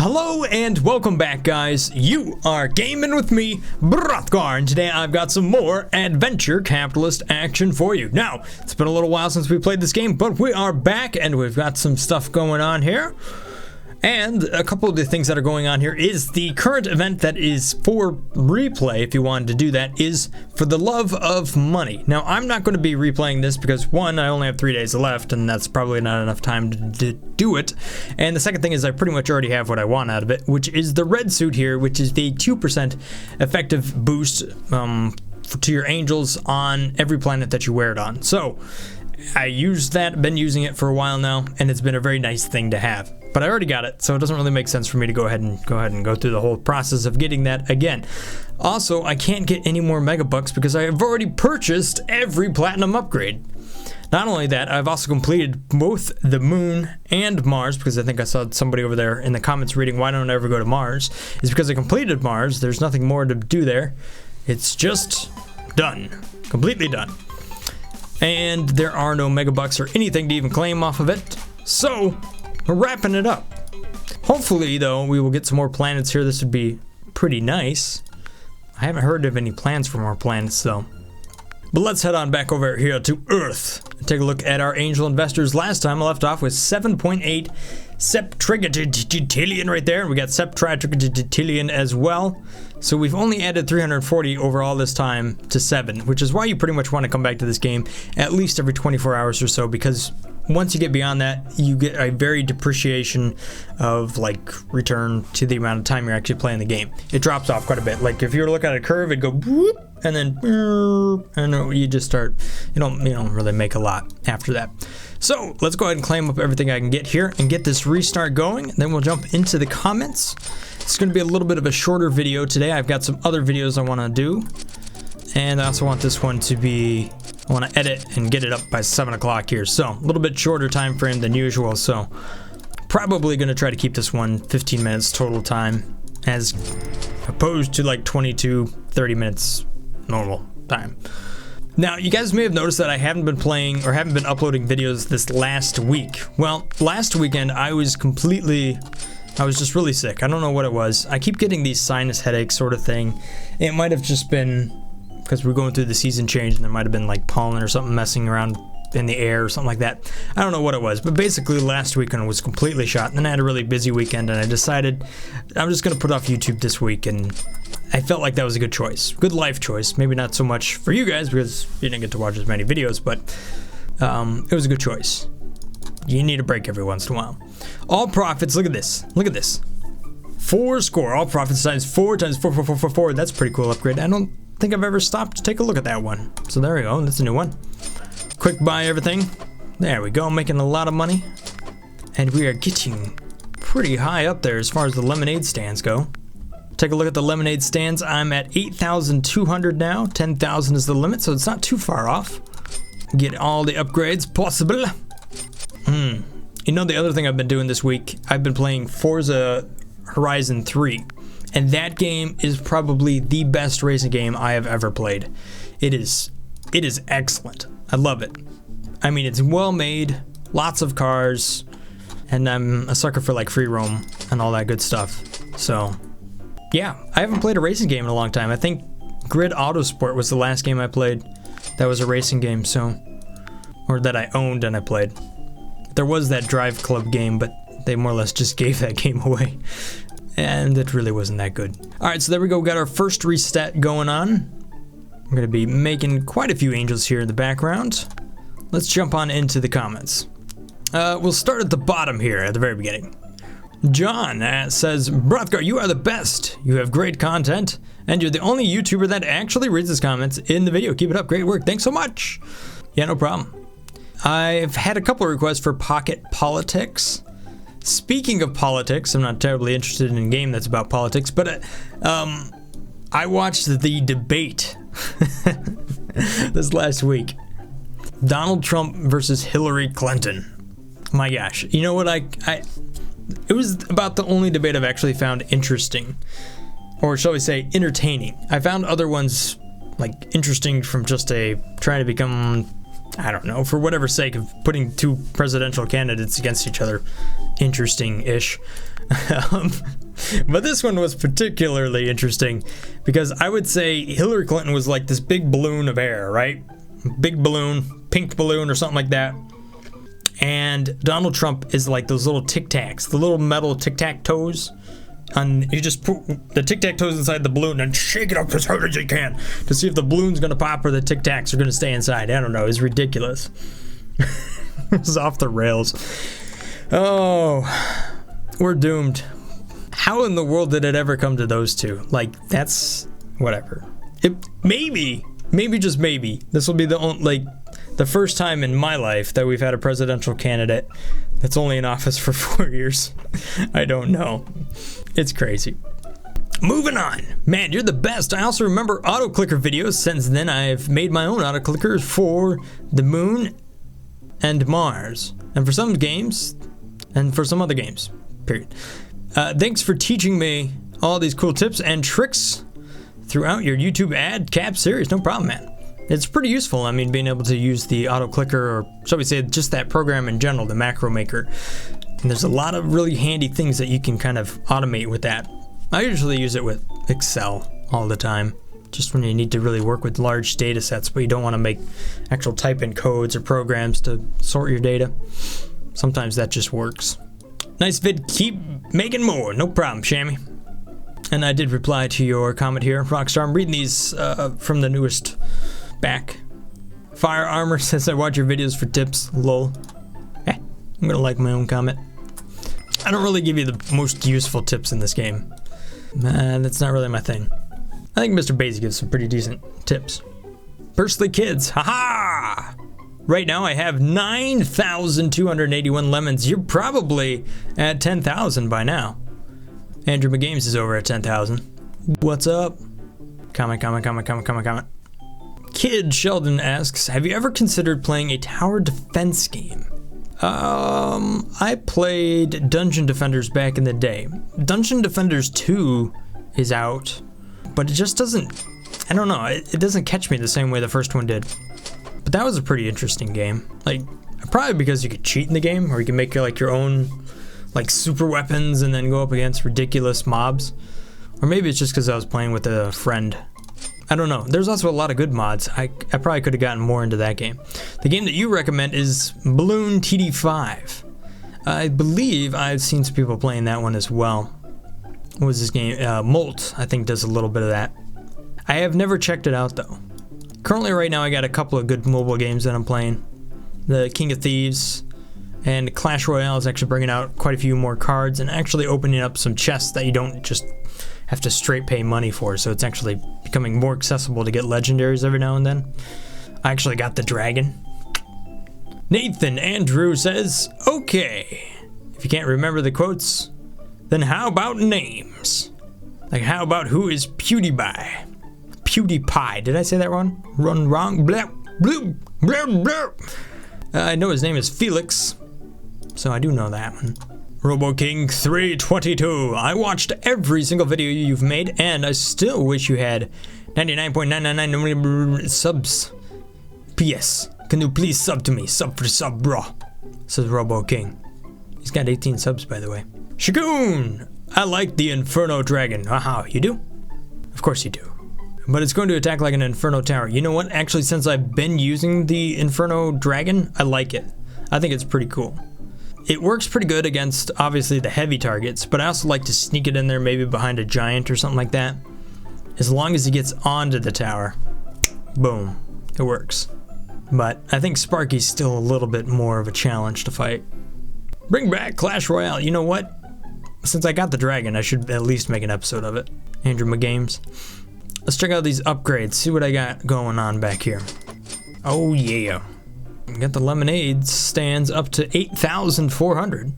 Hello and welcome back, guys. You are gaming with me, Brothgar, and today I've got some more AdVenture capitalist action for you. Now, it's been a little while since we played this game, but we are back and we've got some stuff going on here. And a couple of the things that are going on here is the current event that is for replay, if you wanted to do that, is for the love of money. Now, I'm not going to be replaying this because, one, I only have 3 days left, and that's probably not enough time to do it. And the second thing is I pretty much already have what I want out of it, which is the red suit here, which is the 2% effective boost to your angels on every planet that you wear it on. So, I used that, been using it for a while now, and it's been a very nice thing to have. But I already got it, so it doesn't really make sense for me to go ahead and go through the whole process of getting that again. Also, I can't get any more megabucks because I have already purchased every platinum upgrade. Not only that, I've also completed both the moon and Mars, because I think I saw somebody over there in the comments reading, why don't I ever go to Mars? It's because I completed Mars. There's nothing more to do there. It's just done. Completely done. And there are no megabucks or anything to even claim off of it. So, we're wrapping it up. Hopefully, though, we will get some more planets here. This would be pretty nice. I haven't heard of any plans for more planets, though. But let's head on back over here to Earth and take a look at our angel investors. Last time I left off with 7.8 septrigatillion right there. We got septrigatillion as well. So we've only added 340 over all this time to 7, which is why you pretty much want to come back to this game at least every 24 hours or so, because once you get beyond that, you get a very depreciation of like return to the amount of time you're actually playing the game. It drops off quite a bit. Like if you were to look at a curve, it'd go whoop, and then and you just start, you don't really make a lot after that. So let's go ahead and claim up everything I can get here and get this restart going. Then we'll jump into the comments. It's going to be a little bit of a shorter video today. I've got some other videos I want to do, and I also want this one to be, I want to edit and get it up by 7 o'clock here. So a little bit shorter time frame than usual. So probably going to try to keep this one 15 minutes total time, as opposed to like 22-30 minutes normal time. Now, you guys may have noticed that I haven't been playing or haven't been uploading videos this last week. Well, last weekend I was just really sick. I don't know what it was. I keep getting these sinus headaches sort of thing. It might have just been because we're going through the season change and there might have been like pollen or something messing around in the air or something like that. I don't know what it was, but basically last weekend I was completely shot, and then I had a really busy weekend, and I decided I'm just going to put off YouTube this week, and I felt like that was a good choice. Good life choice. Maybe not so much for you guys because you didn't get to watch as many videos, but it was a good choice. You need a break every once in a while. All profits, look at this. Look at this. 4 score. All profits times 4 times 4, 4, 4, 4, 4. That's a pretty cool upgrade. I don't think I've ever stopped to take a look at that one. So there we go. That's a new one. Quick buy everything. There we go. Making a lot of money. And we are getting pretty high up there as far as the lemonade stands go. Take a look at the lemonade stands. I'm at 8,200 now. 10,000 is the limit, so it's not too far off. Get all the upgrades possible. You know, the other thing I've been doing this week, I've been playing Forza Horizon 3. And that game is probably the best racing game I have ever played. It is excellent. I love it. I mean, it's well made, lots of cars, and I'm a sucker for like free roam and all that good stuff. So, yeah, I haven't played a racing game in a long time. I think Grid Autosport was the last game I played that was a racing game, so, or that I owned and I played. There was that Drive Club game, but they more or less just gave that game away. And it really wasn't that good. Alright, so there we go. We got our first reset going on. We're going to be making quite a few angels here in the background. Let's jump on into the comments. We'll start at the bottom here, at the very beginning. John says, Brothgar, you are the best. You have great content, and you're the only YouTuber that actually reads his comments in the video. Keep it up. Great work. Thanks so much. Yeah, no problem. I've had a couple of requests for Pocket Politics. Speaking of politics, I'm not terribly interested in a game that's about politics, but I watched the debate this last week. Donald Trump versus Hillary Clinton. My gosh. You know what, it was about the only debate I've actually found interesting. Or shall we say, entertaining. I found other ones, like, interesting from just trying to become, I don't know, for whatever sake of putting two presidential candidates against each other. Interesting-ish. But this one was particularly interesting because I would say Hillary Clinton was like this big balloon of air, right? Big balloon, pink balloon or something like that. And Donald Trump is like those little Tic Tacs, the little metal Tic Tac toes. And you just put the Tic Tac toes inside the balloon and shake it up as hard as you can to see if the balloon's gonna pop or the Tic Tacs are gonna stay inside. I don't know, it's ridiculous. It's off the rails. Oh, we're doomed. How in the world did it ever come to those two? Like, that's whatever. Maybe just maybe, this will be the only, the first time in my life that we've had a presidential candidate that's only in office for 4 years. I don't know. It's crazy. Moving on. Man, you're the best. I also remember auto clicker videos. Since then, I've made my own auto clickers for the moon and Mars, and for some games, and for some other games, period. Thanks for teaching me all these cool tips and tricks throughout your YouTube ad cap series. No problem, man. It's pretty useful. I mean, being able to use the auto clicker, or shall we say just that program in general, the macro maker. And there's a lot of really handy things that you can kind of automate with that. I usually use it with Excel all the time, just when you need to really work with large data sets, but you don't want to make actual type in codes or programs to sort your data. Sometimes that just works. Nice vid, keep making more, no problem, Shammy. And I did reply to your comment here, Rockstar. I'm reading these from the newest back. Fire Armor says, I watch your videos for tips, lol. I'm gonna like my own comment. I don't really give you the most useful tips in this game. That's not really my thing. I think Mr. Basie gives some pretty decent tips. Personally, kids, haha! Right now I have 9,281 lemons. You're probably at 10,000 by now. Andrew McGames is over at 10,000. What's up? Comment. Kid Sheldon asks, have you ever considered playing a tower defense game? I played Dungeon Defenders back in the day. Dungeon Defenders 2 is out, but it just doesn't, I don't know, it doesn't catch me the same way the first one did. But that was a pretty interesting game. Like, probably because you could cheat in the game, or you can make like your own like super weapons and then go up against ridiculous mobs. Or maybe it's just because I was playing with a friend. I don't know. There's also a lot of good mods. I probably could have gotten more into that game. The game that you recommend is Balloon TD5. I believe I've seen some people playing that one as well. What was this game? Molt, I think, does a little bit of that. I have never checked it out, though. Currently, right now, I got a couple of good mobile games that I'm playing. The King of Thieves and Clash Royale is actually bringing out quite a few more cards and actually opening up some chests that you don't just have to straight pay money for, so it's actually becoming more accessible to get legendaries every now and then. I actually got the dragon. Nathan Andrew says, okay, if you can't remember the quotes, then how about names? Like, how about who is PewDiePie? PewDiePie, did I say that wrong? Wrong, blah, blah, blah, blah. I know his name is Felix, so I do know that one. RoboKing322, I watched every single video you've made, and I still wish you had 99.999 subs. P.S. Can you please sub to me? Sub for sub, bro. Says RoboKing. He's got 18 subs, by the way. Shagoon! I like the Inferno Dragon. Haha, you do? Of course you do. But it's going to attack like an Inferno Tower. You know what? Actually, since I've been using the Inferno Dragon, I like it. I think it's pretty cool. It works pretty good against, obviously, the heavy targets, but I also like to sneak it in there maybe behind a giant or something like that. As long as he gets onto the tower, boom, it works. But I think Sparky's still a little bit more of a challenge to fight. Bring back Clash Royale. You know what? Since I got the dragon, I should at least make an episode of it. Andrew McGames. Let's check out these upgrades, see what I got going on back here. Oh yeah. Got the lemonade stands up to 8,400.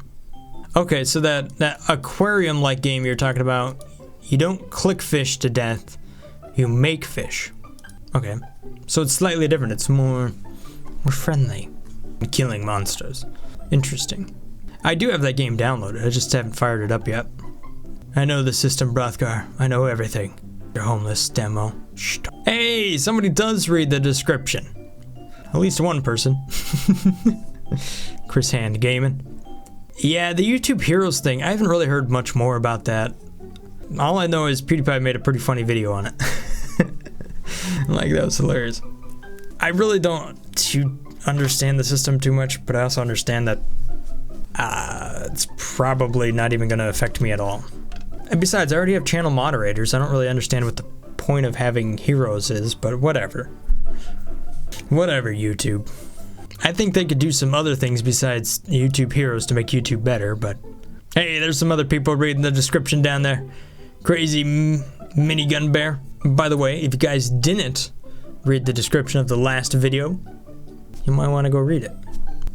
Okay, so that aquarium-like game you're talking about, you don't click fish to death, you make fish. Okay, so it's slightly different. It's more friendly. Killing monsters. Interesting. I do have that game downloaded. I just haven't fired it up yet. I know the system, Brothgar. I know everything. Your homeless demo. Shh. Hey, somebody does read the description. At least one person. Chris Hand Gaming. Yeah, the YouTube Heroes thing, I haven't really heard much more about that. All I know is PewDiePie made a pretty funny video on it. Like, that was hilarious. I really don't understand the system too much, but I also understand that it's probably not even going to affect me at all. And besides, I already have channel moderators. I don't really understand what the point of having heroes is, but whatever. Whatever, YouTube. I think they could do some other things besides YouTube Heroes to make YouTube better, but hey, there's some other people reading the description down there. Crazy minigun bear. By the way, if you guys didn't read the description of the last video, you might want to go read it.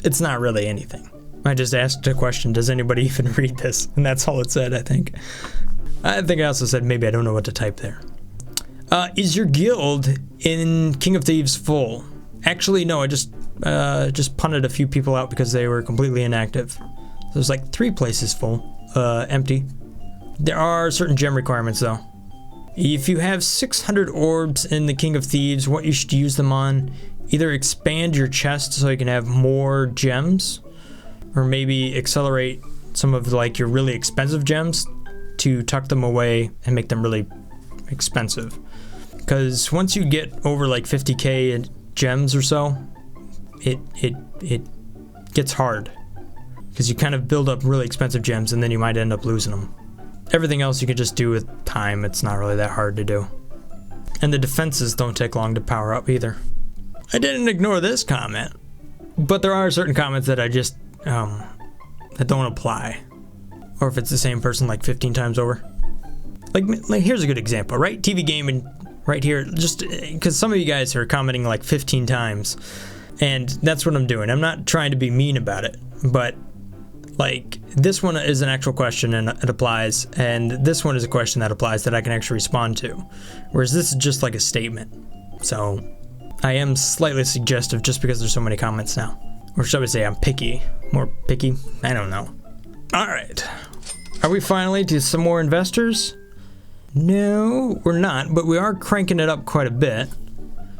It's not really anything. I just asked a question, does anybody even read this? And that's all it said, I think. I think I also said maybe I don't know what to type there. Is your guild in King of Thieves full? Actually, no, I just punted a few people out because they were completely inactive. There's like 3 places full, empty. There are certain gem requirements though. If you have 600 orbs in the King of Thieves, what you should use them on, either expand your chest so you can have more gems, or maybe accelerate some of like your really expensive gems to tuck them away and make them really expensive. Because once you get over like 50k in gems or so, it gets hard. Because you kind of build up really expensive gems and then you might end up losing them. Everything else you can just do with time. It's not really that hard to do. And the defenses don't take long to power up either. I didn't ignore this comment, but there are certain comments that I just that don't apply, or if it's the same person like 15 times over. Like here's a good example, right? TV Gaming right here, just because some of you guys are commenting like 15 times, and that's what I'm doing. I'm not trying to be mean about it, but like this one is an actual question and it applies, and this one is a question that applies that I can actually respond to, whereas this is just like a statement. So I am slightly suggestive just because there's so many comments now. Or should I say I'm picky? More picky? I don't know. Alright. Are we finally to some more investors? No, we're not, but we are cranking it up quite a bit.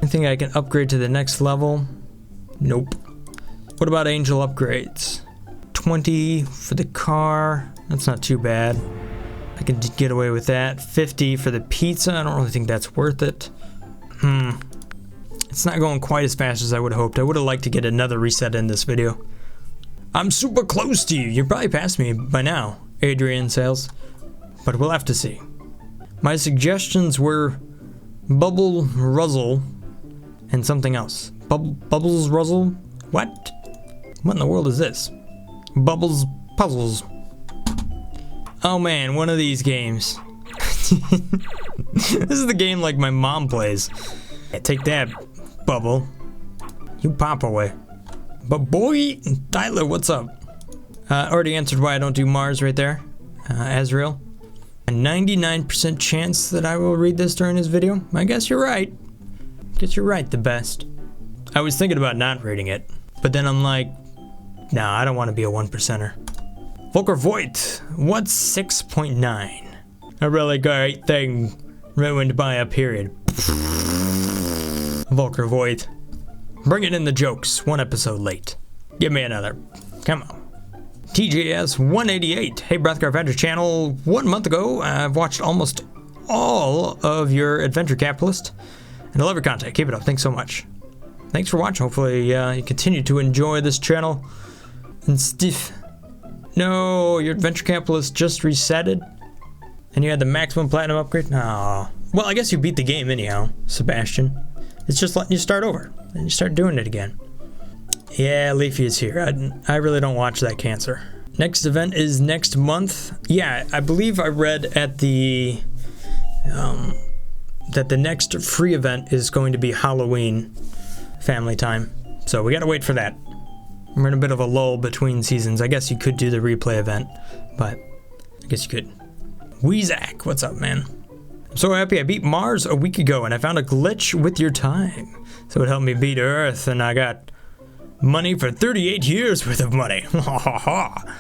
I think I can upgrade to the next level. Nope. What about angel upgrades? 20 for the car. That's not too bad. I can get away with that. 50 for the pizza. I don't really think that's worth it. It's not going quite as fast as I would have hoped. I would have liked to get another reset in this video. I'm super close to you. You're probably past me by now, Adrian Sales. But we'll have to see. My suggestions were Bubble Ruzzle and something else. Bubbles Ruzzle? What? What in the world is this? Bubbles Puzzles. Oh man, one of these games. This is the game like my mom plays. Yeah, take that, Bubble. You pop away. But boy, Tyler, what's up? Already answered why I don't do Mars right there. Azrael. A 99% chance that I will read this during this video. I guess you're right. Guess you're right, the best. I was thinking about not reading it, but then I'm like, nah, I don't want to be a 1%er. Volker Voigt, what's 6.9? A really great thing ruined by a period. Volker Voigt. Bringing in the jokes, 1 episode late. Give me another. Come on. TJS 188. Hey, Brothgar AdVenture channel. 1 month ago, I've watched almost all of your Adventure Capitalist, and I love your content. Keep it up. Thanks so much. Thanks for watching. Hopefully, you continue to enjoy this channel. And stiff. No, your Adventure Capitalist just resetted, and you had the maximum platinum upgrade. No. Well, I guess you beat the game anyhow, Sebastian. It's just letting you start over, and you start doing it again. Yeah, Leafy is here. I really don't watch that cancer. Next event is next month. Yeah, I believe I read at the that the next free event is going to be Halloween family time. So we gotta wait for that. We're in a bit of a lull between seasons. I guess you could do the replay event, but I guess you could. Weezak, what's up, man? I'm so happy I beat Mars a week ago and I found a glitch with your time. So it helped me beat Earth and I got money for 38 years worth of money. Ha ha ha.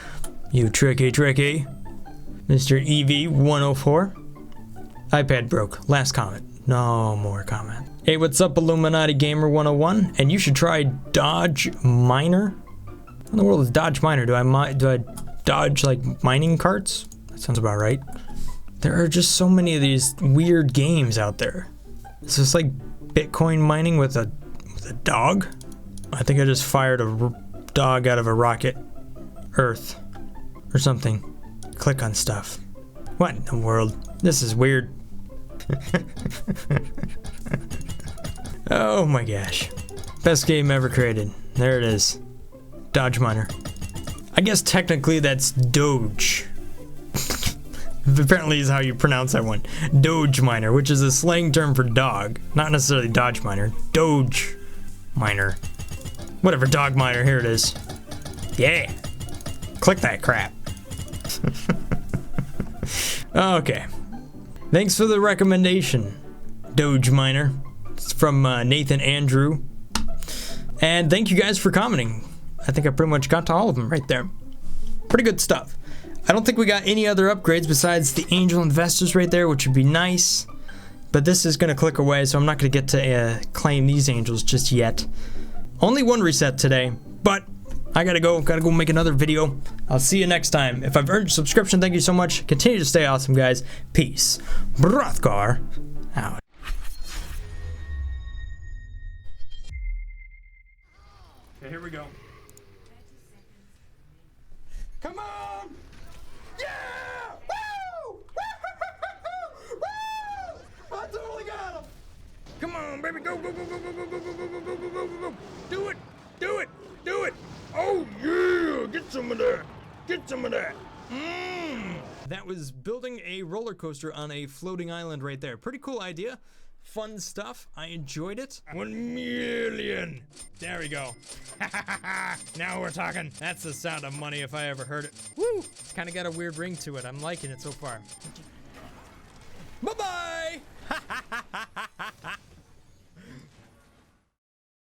You tricky. Mr. EV104. iPad broke. Last comment. No more comment. Hey, what's up, Illuminati Gamer 101? And you should try Dodge Miner. What in the world is Dodge Miner? Do I dodge like mining carts. That sounds about right. There are just so many of these weird games out there. Is this like Bitcoin mining with a dog? I think I just fired a dog out of a rocket. Earth. Or something. Click on stuff. What in the world? This is weird. Oh my gosh. Best game ever created. There it is. Dodge Miner. I guess technically that's Doge. Apparently is how you pronounce that one. Doge Miner, which is a slang term for dog. Not necessarily Dodge Miner. Doge Miner. Whatever, Dog Miner, here it is. Yeah. Click that crap. Okay. Thanks for the recommendation, Doge Miner. It's from Nathan Andrew. And thank you guys for commenting. I think I pretty much got to all of them right there. Pretty good stuff. I don't think we got any other upgrades besides the angel investors right there, which would be nice. But this is going to click away, so I'm not going to get to claim these angels just yet. Only one reset today, but I gotta go make another video. I'll see you next time. If I've earned your subscription, thank you so much. Continue to stay awesome, guys. Peace. Brothgar out. Okay, here we go. Come on! Yeah! Woo! Woo! I totally got him! Come on, baby, go, go, go, go, go, go, go, go, go, go, go, go, go, go. Do it! Do it! Do it! Oh yeah! Get some of that! Get some of that! That was building a roller coaster on a floating island right there. Pretty cool idea. Fun stuff. I enjoyed it. 1 million! There we go. Now we're talking. That's the sound of money if I ever heard it. Woo! It's kind of got a weird ring to it. I'm liking it so far.